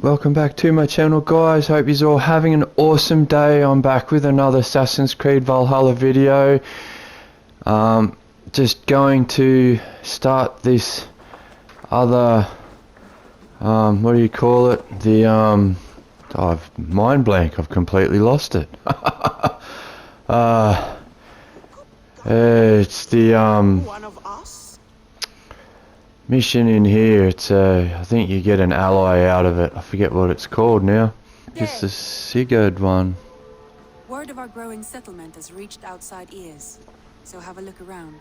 welcome back to my channel, guys. Hope you're all having an awesome day. I'm back with another Assassin's Creed Valhalla video. Just going to start this other what do you call it, the I've mind blank, I've completely lost it. It's the One of us? mission in here. It's I think you get an alloy out of it. I forget what it's called now. It's the Sigurd one. Word of our growing settlement has reached outside ears, so have a look around.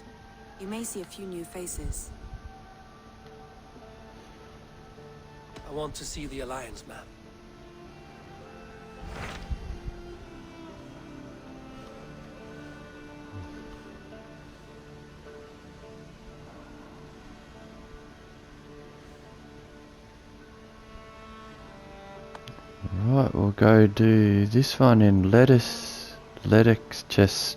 You may see a few new faces. I want to see the Alliance map. Right, we'll go do this one in Ledecestrescire.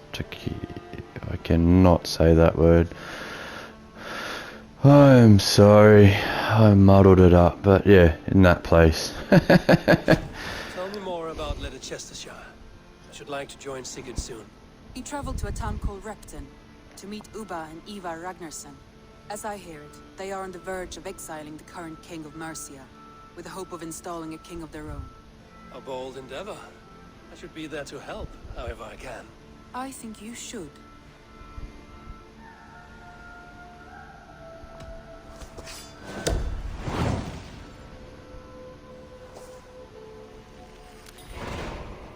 I cannot say that word. I'm sorry, I muddled it up, but yeah, in that place. Tell me more about Ledecestrescire. I should like to join Sigurd soon. He traveled to a town called Repton to meet Ubba and Ivar Ragnarsson. As I hear it, they are on the verge of exiling the current king of Mercia, with the hope of installing a king of their own. A bold endeavor. I should be there to help, however I can. I think you should.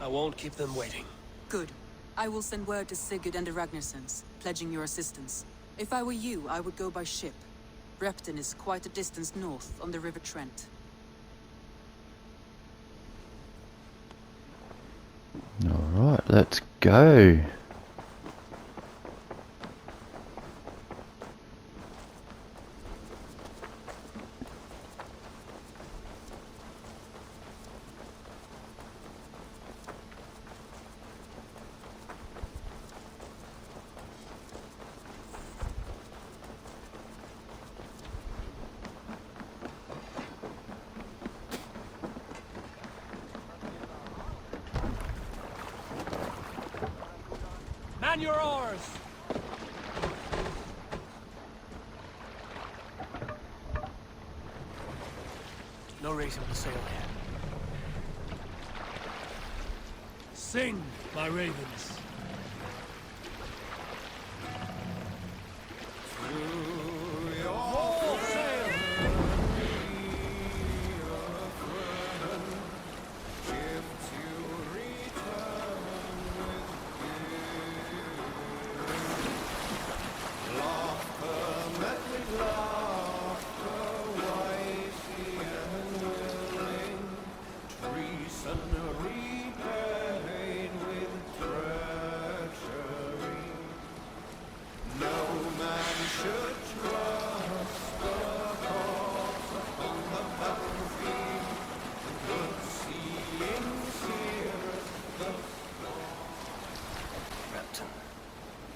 I won't keep them waiting. Good. I will send word to Sigurd and the Ragnarssons, pledging your assistance. If I were you, I would go by ship. Repton is quite a distance north on the River Trent. Alright, let's go. Man your oars! No reason to sail here. Sing, my ravens.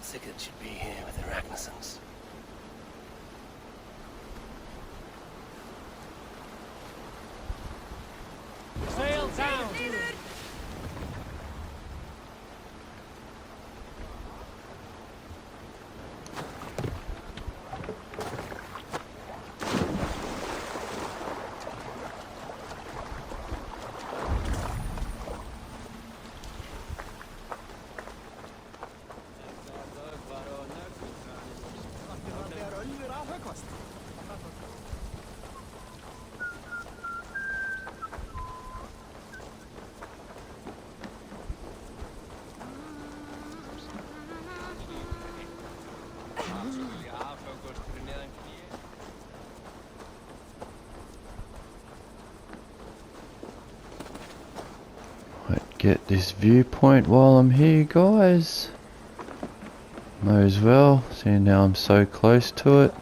Sigurd should be here with the Ragnarssons. Sail down! Get this viewpoint while I'm here, guys. May as well, seeing how I'm so close to it.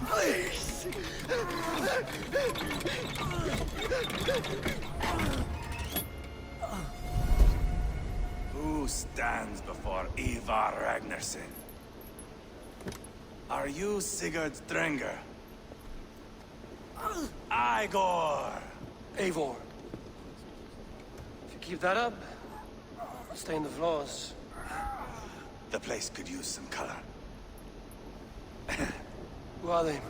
Please! Who stands before Ivar Ragnarsson? Are you Sigurd Drenger? Igor! Eivor. If you keep that up, stain the floors. The place could use some color. Who are they?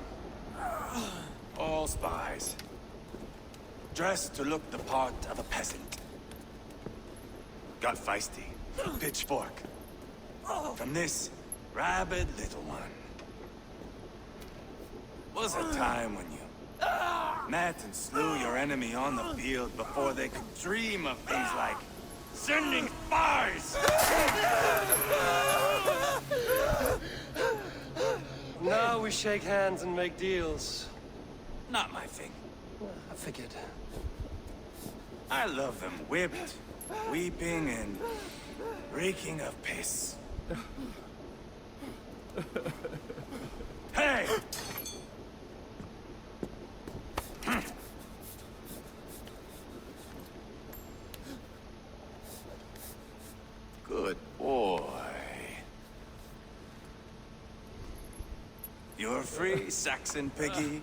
All spies. Dressed to look the part of a peasant. Got feisty. Pitchfork. From this rabid little one. Was a time when you met and slew your enemy on the field before they could dream of things like sending spies! Now we shake hands and make deals. Not my thing. I figured. I love them whipped, weeping, and reeking of piss. Hey! Good boy. You're free, Saxon piggy,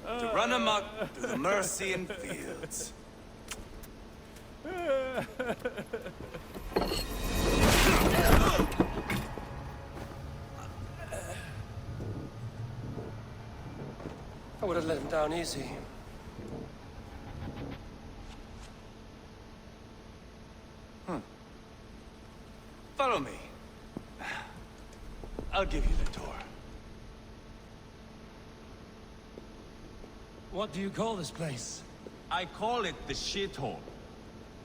to run amok through the Mercian fields. I would have let him down easy. Follow me. I'll give you the tour. What do you call this place? I call it the shithole.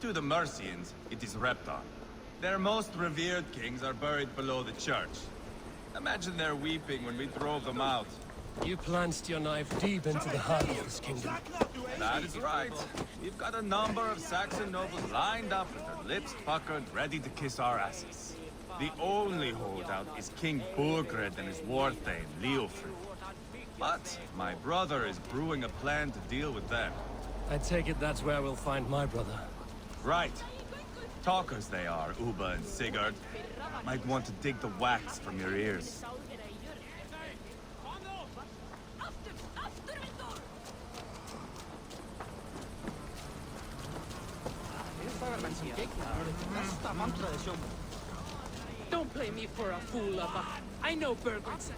To the Mercians, it is Repton. Their most revered kings are buried below the church. Imagine their weeping when we drove them out. You plunged your knife deep into the heart of this kingdom. That is right. We've got a number of Saxon nobles lined up with their lips puckered, ready to kiss our asses. The only holdout is King Burgred and his war thane, Leofrid. But my brother is brewing a plan to deal with them. I take it that's where we'll find my brother. Right. Talkers they are, Uba and Sigurd. Might want to dig the wax from your ears. Don't play me for a fool, Abba. I know Bergredsen.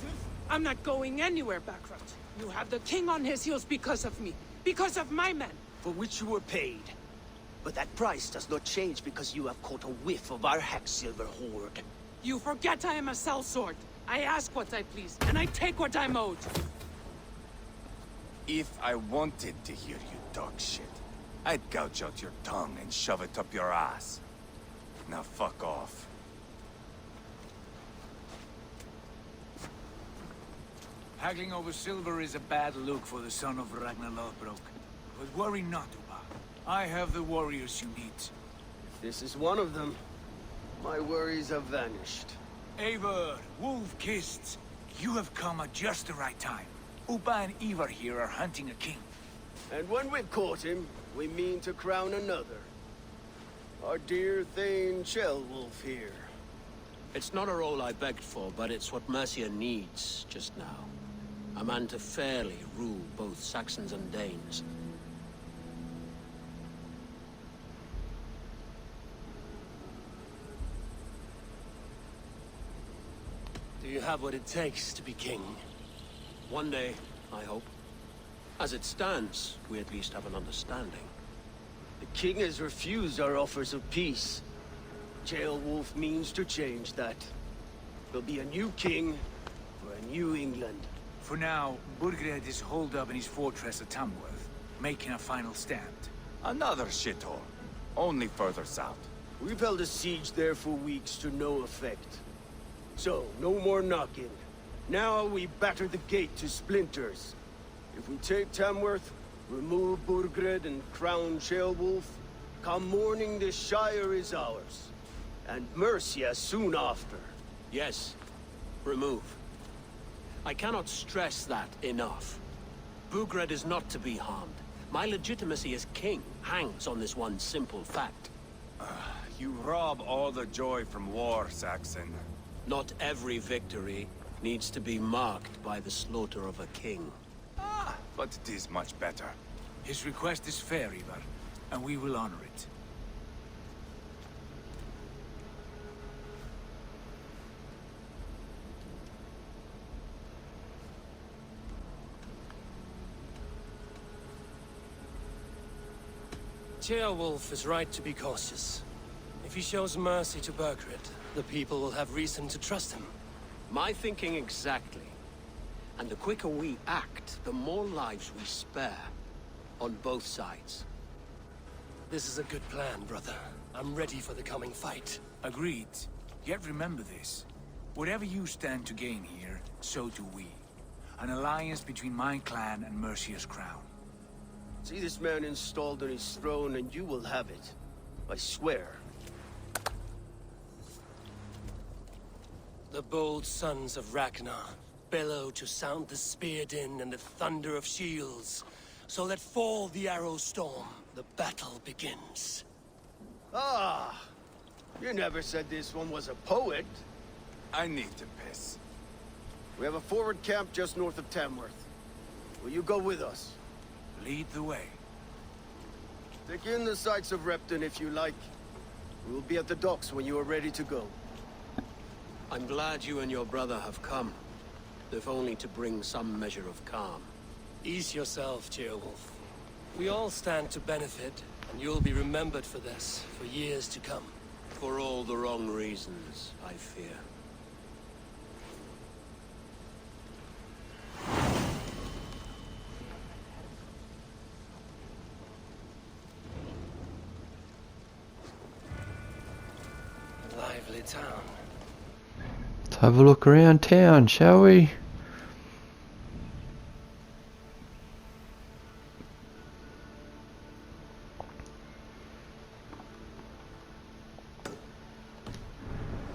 I'm not going anywhere, Backrot. You have the king on his heels because of me. Because of my men. For which you were paid. But that price does not change because you have caught a whiff of our Hacksilver hoard. You forget I am a sellsword. I ask what I please, and I take what I'm owed. If I wanted to hear you talk shit, I'd gouge out your tongue and shove it up your ass. Now fuck off. Haggling over silver is a bad look for the son of Ragnar Lothbrok. But worry not, Uba. I have the warriors you need. If this is one of them, my worries have vanished. Eivor, Wolf-Kissed, you have come at just the right time. Uba and Ivar here are hunting a king. And when we've caught him, we mean to crown another. Our dear Thane Ceolwulf here. It's not a role I begged for, but it's what Mercia needs just now. A man to fairly rule both Saxons and Danes. Do you have what it takes to be king? One day, I hope. As it stands, we at least have an understanding. The king has refused our offers of peace. Ceolwulf means to change that. There'll be a new king for a new England. For now, Burgred is holed up in his fortress at Tamworth, making a final stand. Another shithole. Only further south. We've held a siege there for weeks to no effect. So, no more knocking. Now we batter the gate to splinters. If we take Tamworth, remove Burgred and crown Ceolwulf, come morning the Shire is ours. And Mercia soon after. Yes, remove. I cannot stress that enough. Bugred is not to be harmed. My legitimacy as king hangs on this one simple fact. You rob all the joy from war, Saxon. Not every victory needs to be marked by the slaughter of a king. But it is much better. His request is fair, Ivar, and we will honor it. Ceolwulf is right to be cautious. If he shows mercy to Burgred, the people will have reason to trust him. My thinking exactly. And the quicker we act, the more lives we spare. On both sides. This is a good plan, brother. I'm ready for the coming fight. Agreed. Yet remember this. Whatever you stand to gain here, so do we. An alliance between my clan and Mercia's crown. See this man installed on his throne and you will have it. I swear. The bold sons of Ragnar bellow to sound the spear din and the thunder of shields. So let fall the arrow storm. The battle begins. Ah! You never said this one was a poet. I need to piss. We have a forward camp just north of Tamworth. Will you go with us? Lead the way. Take in the sights of Repton if you like. We will be at the docks when you are ready to go. I'm glad you and your brother have come. If only to bring some measure of calm. Ease yourself, Ceolwulf. We all stand to benefit, and you'll be remembered for this, for years to come. For all the wrong reasons, I fear. Lively town. Let's have a look around town, shall we?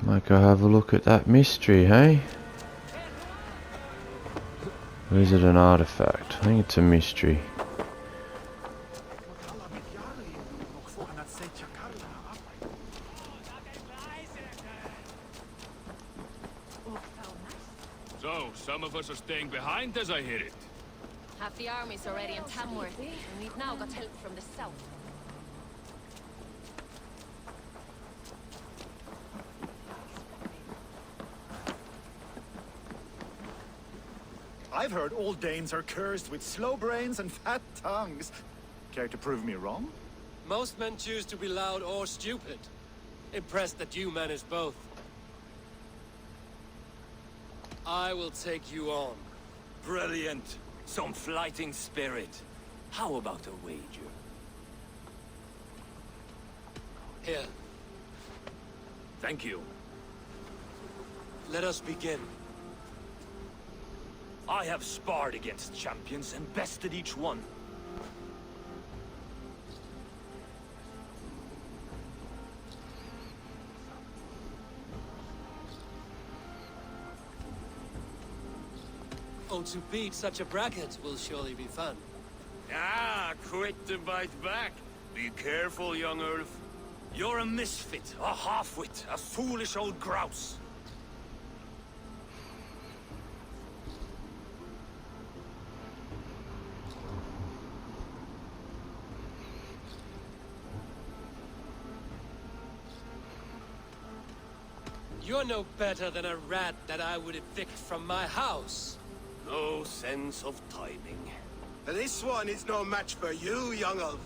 Might go have a look at that mystery, hey? Or is it an artifact? I think it's a mystery. So, some of us are staying behind as I hear it. Half the army's already in Tamworth, and we've now got help from the south. I've heard all Danes are cursed with slow brains and fat tongues. Care to prove me wrong? Most men choose to be loud or stupid. Impressed that you manage both. I will take you on. Brilliant. Some fighting spirit. How about a wager? Here. Thank you. Let us begin. I have sparred against champions and bested each one. Oh, to beat such a bracket will surely be fun. Ah, quick to bite back. Be careful, young Earth. You're a misfit, a half-wit, a foolish old grouse. You're no better than a rat that I would evict from my house. No sense of timing. This one is no match for you, young elf.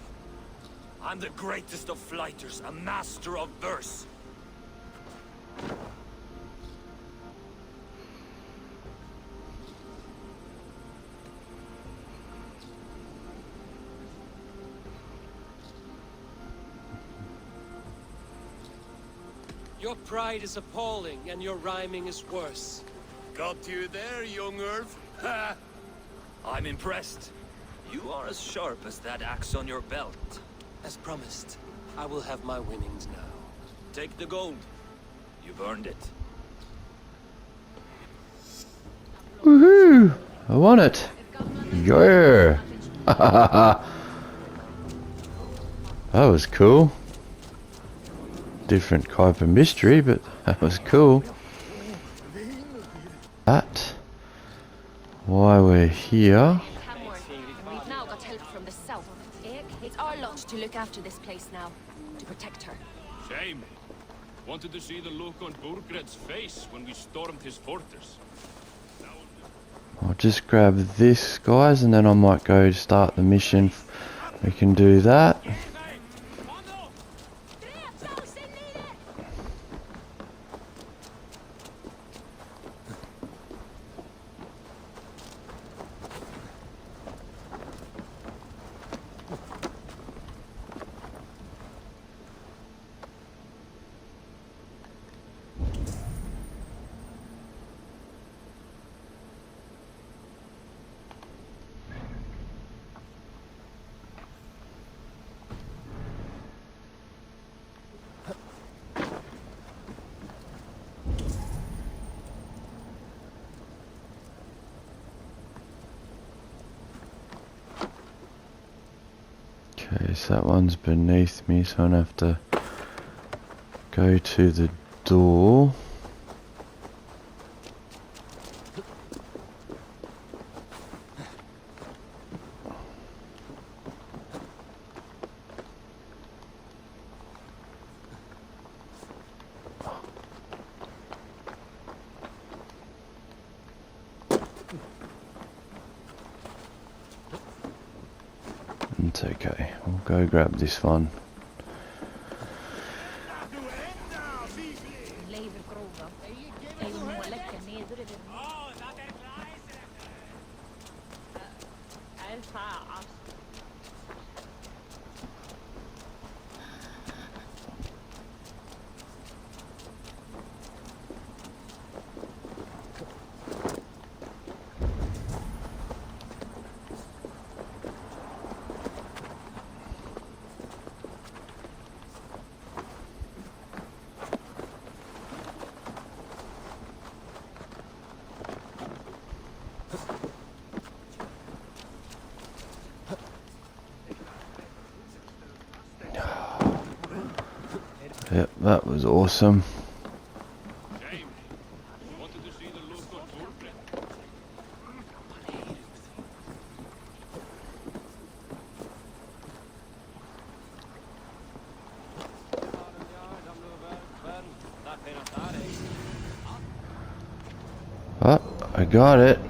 I'm the greatest of flighters, a master of verse. Your pride is appalling, and your rhyming is worse. Got you there, young Earth. Ha! I'm impressed. You are as sharp as that axe on your belt. As promised, I will have my winnings now. Take the gold. You've earned it. Woohoo! I want it. Yeah. That was cool. Different type of mystery, but that was cool. That. Why we're here. We've now got help from the south. It's our lot to look after this place now, to protect her. Shame. Wanted to see the look on Burgred's face when we stormed his fortress. I'll just grab this, guys, and then I might go start the mission. We can do that. Okay, so that one's beneath me, so I'm gonna have to go to the door. It's okay, we'll go grab this one. Yep, that was awesome. Oh, I got it.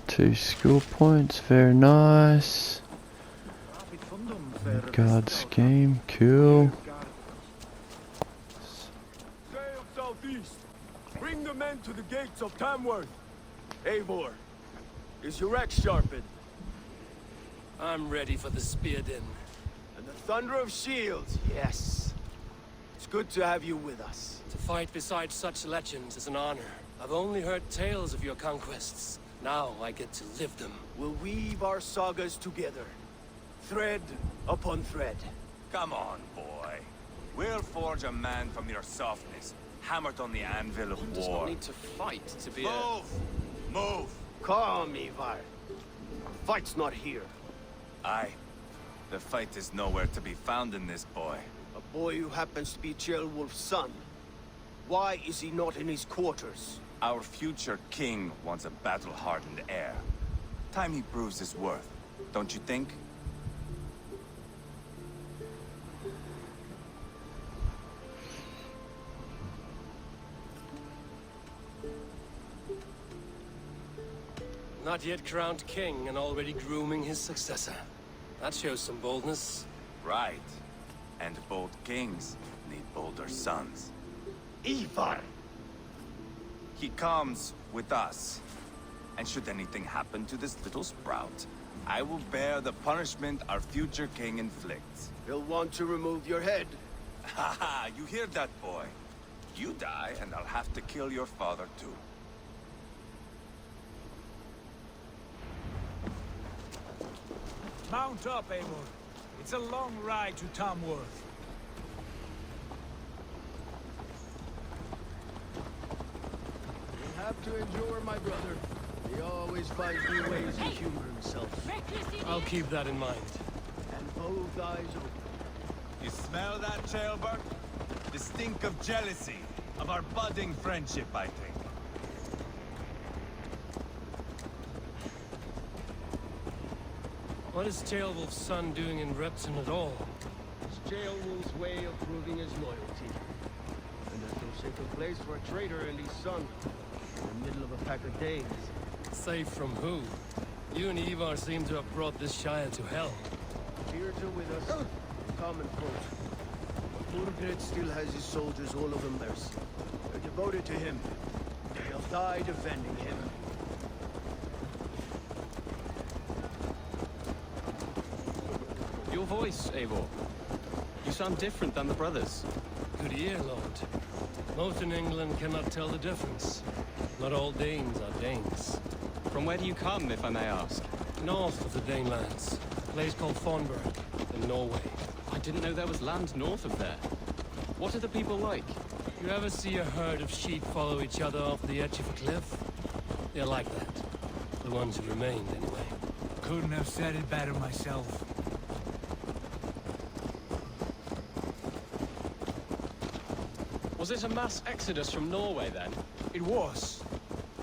Two skill points, very nice. Guard scheme, cool. Stay of southeast. Bring the men to the gates of Tamworth. Eivor, is your axe sharpened? I'm ready for the spear din. And the thunder of shields, yes. It's good to have you with us. To fight beside such legends is an honor. I've only heard tales of your conquests. Now I get to live them. We'll weave our sagas together. Thread upon thread. Come on, boy. We'll forge a man from your softness, hammered on the anvil of One does war. not need to fight to be Move! Move! Calm, Ivar. Fight's not here. Aye. The fight is nowhere to be found in this boy. A boy who happens to be Ceolwulf's son. Why is he not in his quarters? Our future king wants a battle-hardened heir. Time he proves his worth, don't you think? Not yet crowned king and already grooming his successor. That shows some boldness. Right. And bold kings need bolder sons. Ivar! He comes with us. And should anything happen to this little sprout, I will bear the punishment our future king inflicts. He'll want to remove your head. Haha, you hear that, boy? You die, and I'll have to kill your father, too. Mount up, Eivor. It's a long ride to Tamworth. have to endure, my brother. He always finds new ways to humor himself. I'll keep that in mind. And both eyes open. You smell that, Jailbird? The stink of jealousy, of our budding friendship, I think. What is Ceolwulf's son doing in Repton at all? It's Ceolwulf's way of proving his loyalty. And there's no safer place for a traitor and his son. In the middle of a pack of Danes. Safe from who? You and Ivar seem to have brought this Shire to hell. Fears are with us, common folk. Burgred still has his soldiers all over Mercia. They're devoted to him. They'll die defending him. Your voice, Eivor. You sound different than the brothers. Good ear, Lord. Most in England cannot tell the difference. Not all Danes are Danes. From where do you come, if I may ask? North of the Danelands. A place called Thornburg, in Norway. I didn't know there was land north of there. What are the people like? You ever see a herd of sheep follow each other off the edge of a cliff? They're like that. The ones who remained, anyway. Couldn't have said it better myself. Was it a mass exodus from Norway, then? It was.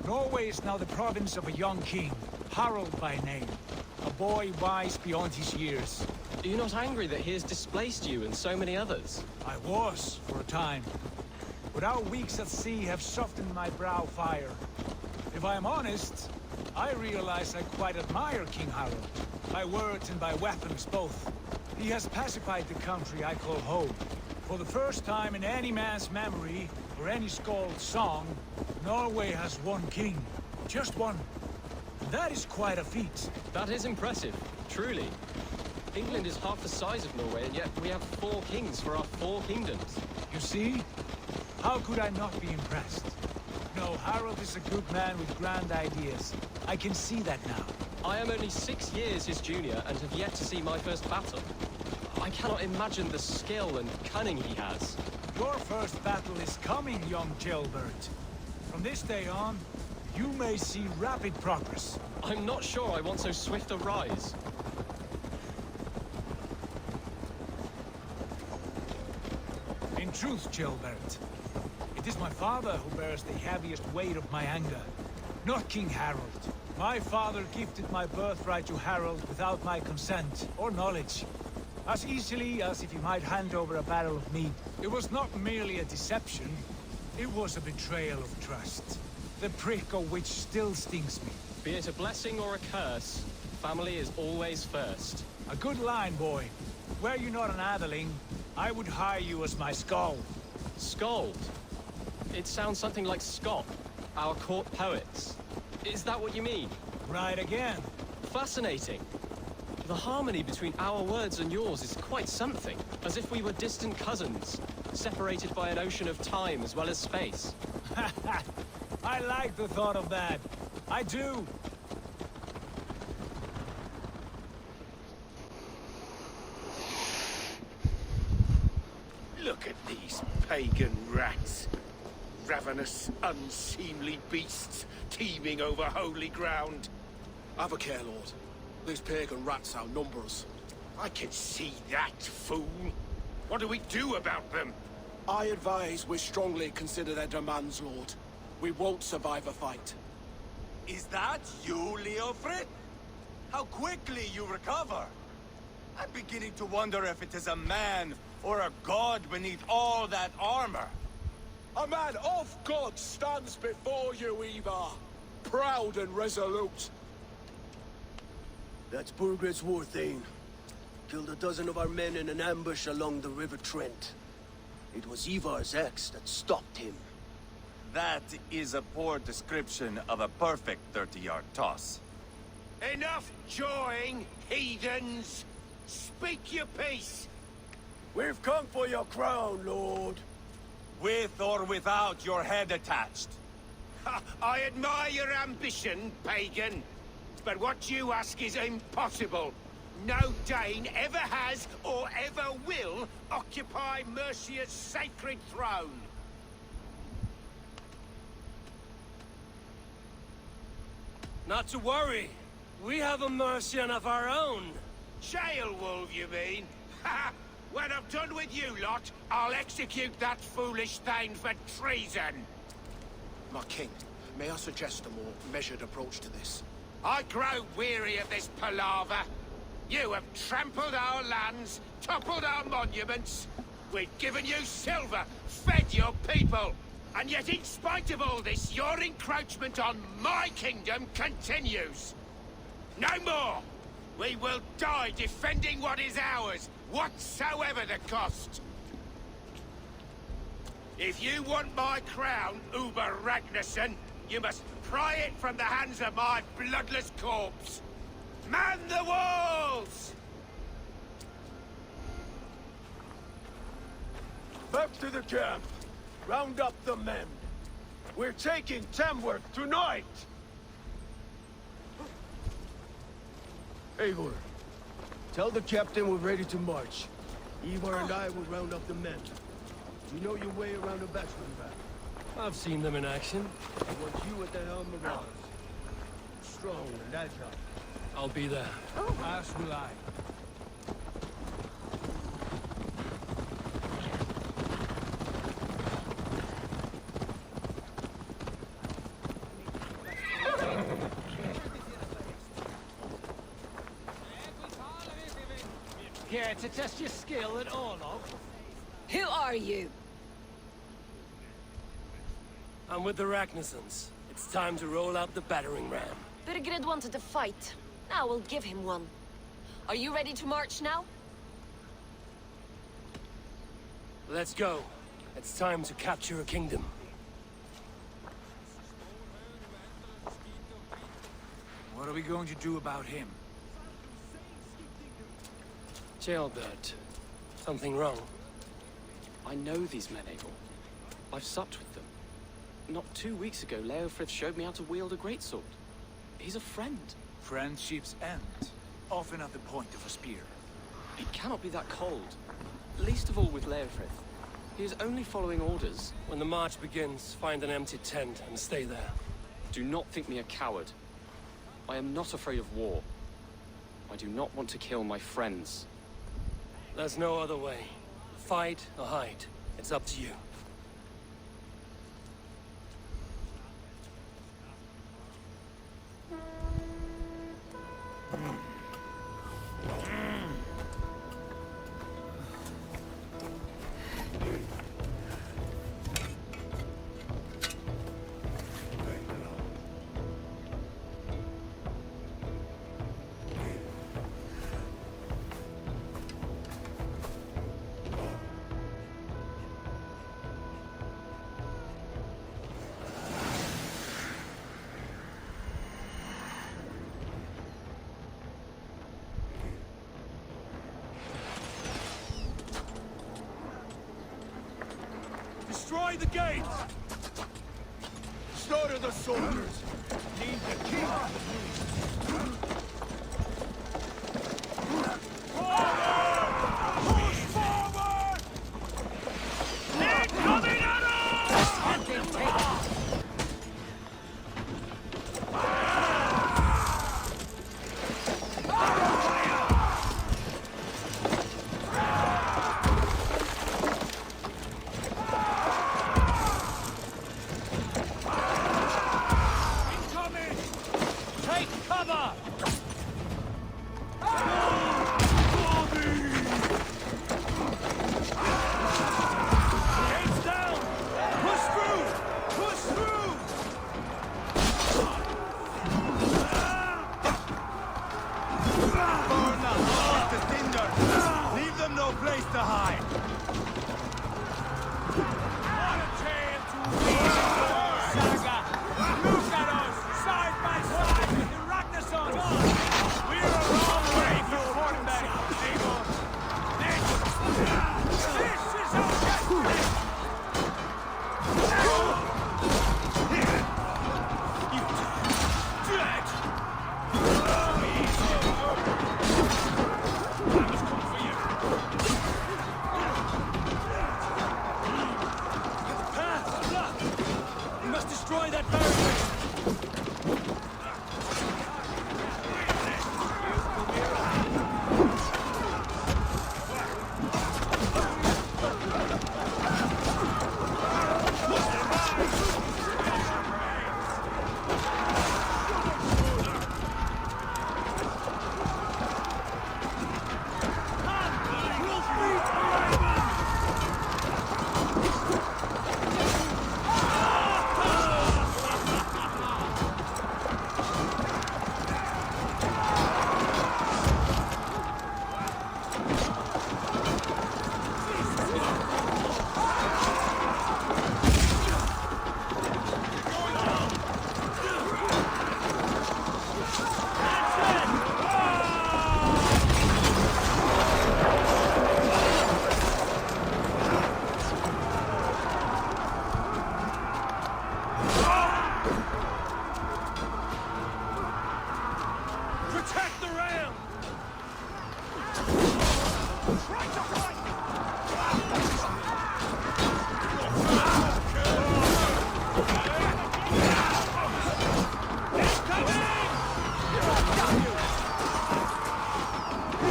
Norway is now the province of a young king, Harald by name. A boy wise beyond his years. Are you not angry that he has displaced you and so many others? I was, for a time. But our weeks at sea have softened my brow fire. If I am honest, I realize I quite admire King Harald. By words and by weapons, both. He has pacified the country I call home. For the first time in any man's memory, or any skald's song, Norway has one king. Just one. And that is quite a feat. That is impressive, truly. England is half the size of Norway, and yet we have 4 kings for our 4 kingdoms. You see? How could I not be impressed? No, Harald is a good man with grand ideas. I can see that now. I am only 6 years his junior, and have yet to see my first battle. I cannot imagine the skill and cunning he has. Your first battle is coming, young Jailbird. From this day on, you may see rapid progress. I'm not sure I want so swift a rise. In truth, Jailbird, it is my father who bears the heaviest weight of my anger, not King Harald. My father gifted my birthright to Harald without my consent or knowledge. As easily as if he might hand over a barrel of mead. It was not merely a deception, it was a betrayal of trust. The prick of which still stings me. Be it a blessing or a curse, family is always first. A good line, boy. Were you not an atheling, I would hire you as my skald. Skald? It sounds something like Scott, our court poets. Is that what you mean? Right again. Fascinating. The harmony between our words and yours is quite something. As if we were distant cousins, separated by an ocean of time as well as space. I like the thought of that. I do. Look at these pagan rats. Ravenous, unseemly beasts teeming over holy ground. Have a care, Lord. These pagan rats outnumber us. I can see that, fool. What do we do about them? I advise we strongly consider their demands, Lord. We won't survive a fight. Is that you, Leofrid? How quickly you recover! I'm beginning to wonder if it is a man or a god beneath all that armor. A man of God stands before you, Ivar. Proud and resolute. That's Burgred's war thane. Killed a dozen of our men in an ambush along the River Trent. It was Ivar's axe that stopped him. That is a poor description of a perfect 30-yard toss. Enough jawing, heathens! Speak your piece! We've come for your crown, Lord. With or without your head attached. Ha, I admire your ambition, pagan. But what you ask is impossible. No Dane ever has or ever will occupy Mercia's sacred throne. Not to worry. We have a Mercian of our own. Jailwolf, you mean? Ha! When I'm done with you lot, I'll execute that foolish thing for treason. My king, may I suggest a more measured approach to this? I grow weary of this palaver. You have trampled our lands, toppled our monuments. We've given you silver, fed your people. And yet in spite of all this, your encroachment on my kingdom continues. No more! We will die defending what is ours, whatsoever the cost. If you want my crown, Uber Ragnarsson, you must pry it from the hands of my bloodless corpse. Man the walls! Back to the camp. Round up the men. We're taking Tamworth tonight! Eivor, tell the captain we're ready to march. Ivar and I will round up the men. You know your way around a battering ram. I've seen them in action. I want you at the helm of ours. Strong and agile. I'll be there. As will I. Here to test your skill at Orlog? Who are you? I'm with the Ragnarsons. It's time to roll out the battering ram. Burgred wanted to fight. Now we'll give him one. Are you ready to march now? Let's go. It's time to capture a kingdom. What are we going to do about him? Jailbird. Something wrong? I know these men, Eivor. I've supped with them. Not 2 weeks ago, Leofrith showed me how to wield a greatsword. He's a friend. Friendships end, often at the point of a spear. It cannot be that cold. Least of all with Leofrith. He is only following orders. When the march begins, find an empty tent and stay there. Do not think me a coward. I am not afraid of war. I do not want to kill my friends. There's no other way. Fight or hide. It's up to you. Destroy the gates! Slaughter the soldiers! Need the king! Push forward! They're coming at us!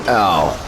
Ow.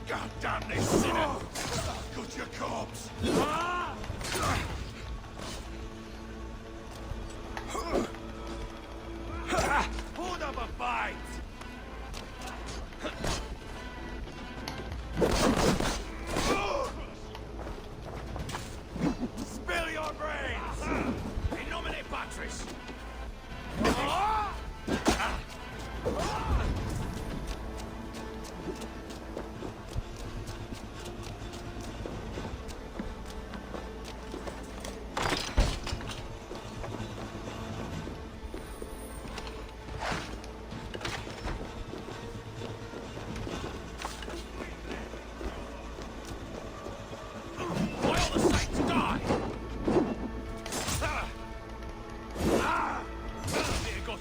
God damn this sinner! Cut your corpse! Hold up a fight! Spill your brains! In nomine Patris!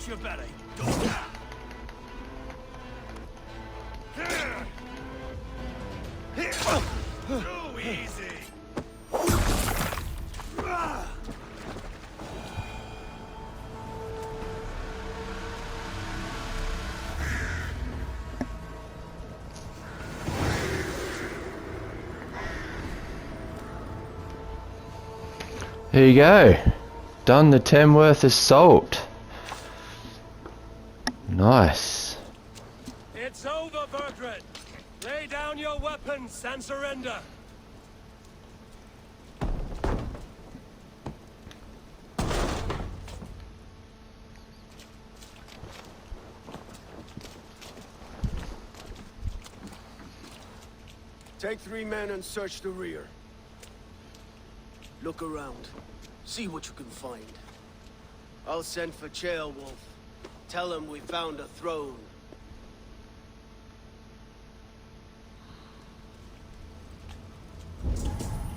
Your belly. Go down. Too easy. Here you go. Done the Tamworth assault. Nice. It's over, Bertrand. Lay down your weapons and surrender. Take 3 men and search the rear. Look around. See what you can find. I'll send for Chaelwolf. Tell him we found a throne.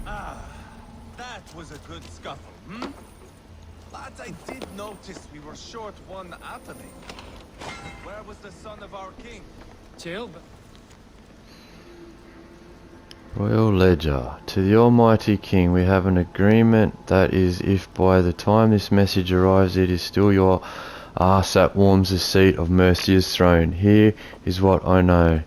Ah, that was a good scuffle, hmm? Lads, I did notice we were short one atomy. Where was the son of our king? Chill. Royal Ledger. To the Almighty King, we have an agreement that is, if by the time this message arrives it is still your arse that warms the seat of Mercia's throne. Here is what I know.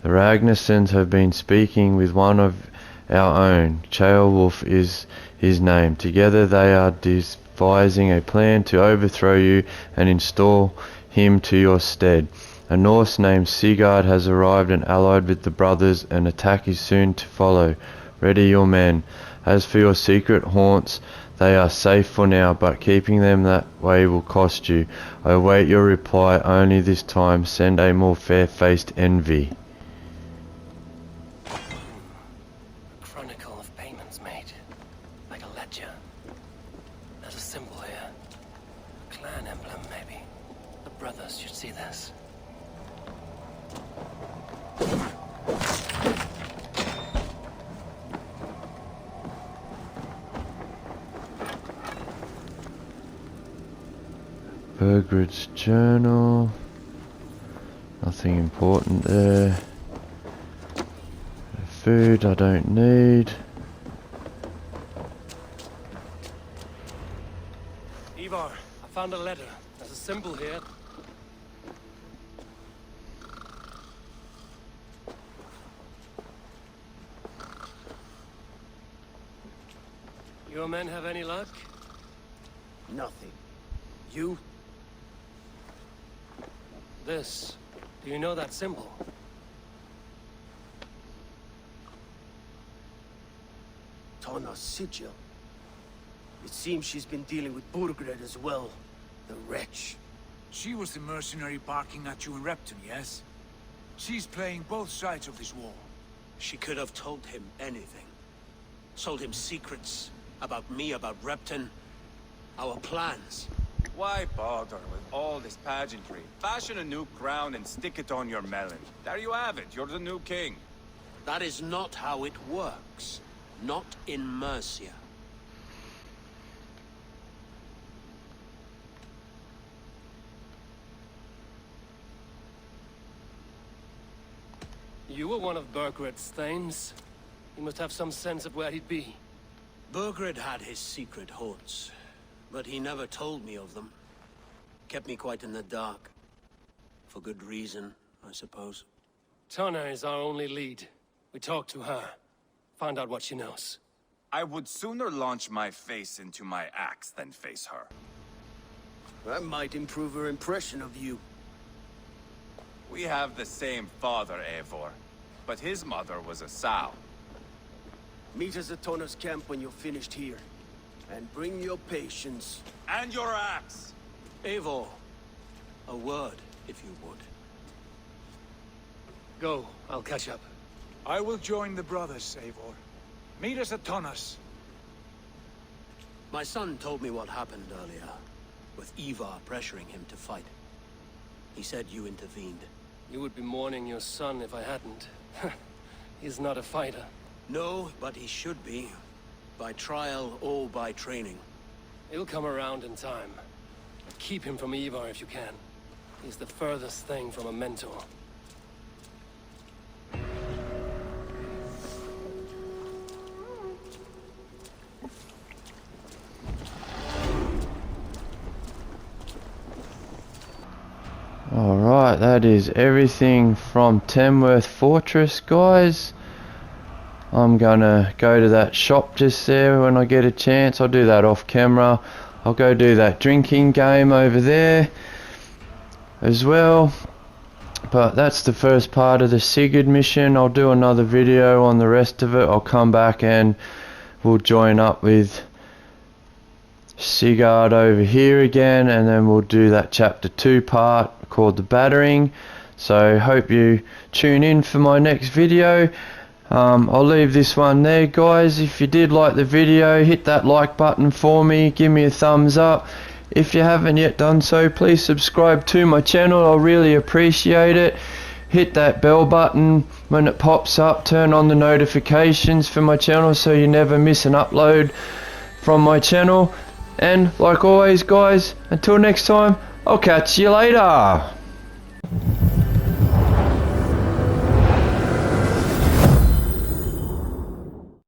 The Ragnarsons have been speaking with one of our own. Ceolwulf is his name. Together they are devising a plan to overthrow you and install him to your stead. A Norse named Sigurd has arrived and allied with the brothers. An attack is soon to follow. Ready your men. As for your secret haunts, they are safe for now, but keeping them that way will cost you. I await your reply, only this time send a more fair-faced envy. A chronicle of payments made, like a ledger. There's a symbol here. A clan emblem, maybe. The brothers should see this. Burgred's journal. Nothing important there. Food I don't need. Ivar, I found a letter. There's a symbol here. Your men have any luck? Nothing. You? This. Do you know that symbol? Tana's sigil. It seems she's been dealing with Burgred as well. The wretch. She was the mercenary barking at you in Repton, yes? She's playing both sides of this war. She could have told him anything. Told him secrets about me, about Repton, our plans. Why bother with all this pageantry? Fashion a new crown and stick it on your melon. There you have it, you're the new king. That is not how it works. Not in Mercia. You were one of Burgred's thanes. You must have some sense of where he'd be. Burgred had his secret haunts, but he never told me of them. Kept me quite in the dark. For good reason, I suppose. Tana is our only lead. We talk to her. Find out what she knows. I would sooner launch my face into my axe than face her. That might improve her impression of you. We have the same father, Eivor, but his mother was a sow. Meet us at Tana's camp when you're finished here. And bring your patience. And your axe! Eivor, a word, if you would. Go, I'll catch up. I will join the brothers, Eivor. Meet us at Tana's. My son told me what happened earlier, with Ivar pressuring him to fight. He said you intervened. You would be mourning your son if I hadn't. He's not a fighter. No, but he should be. By trial or by training. He'll come around in time. Keep him from Ivar if you can. He's the furthest thing from a mentor. Alright, that is everything from Tamworth Fortress, guys. I'm gonna go to that shop just there when I get a chance. I'll do that off camera. I'll go do that drinking game over there as well. But that's the first part of the Sigurd mission. I'll do another video on the rest of it. I'll come back and we'll join up with Sigurd over here again, and then we'll do that chapter 2 part called the battering. So hope you tune in for my next video. I'll leave this one there, guys. If you did like the video, hit that like button for me, give me a thumbs up. If you haven't yet done so, please subscribe to my channel. I'll really appreciate it. Hit that bell button when it pops up, turn on the notifications for my channel so you never miss an upload from my channel. And like always, guys, until next time, I'll catch you later.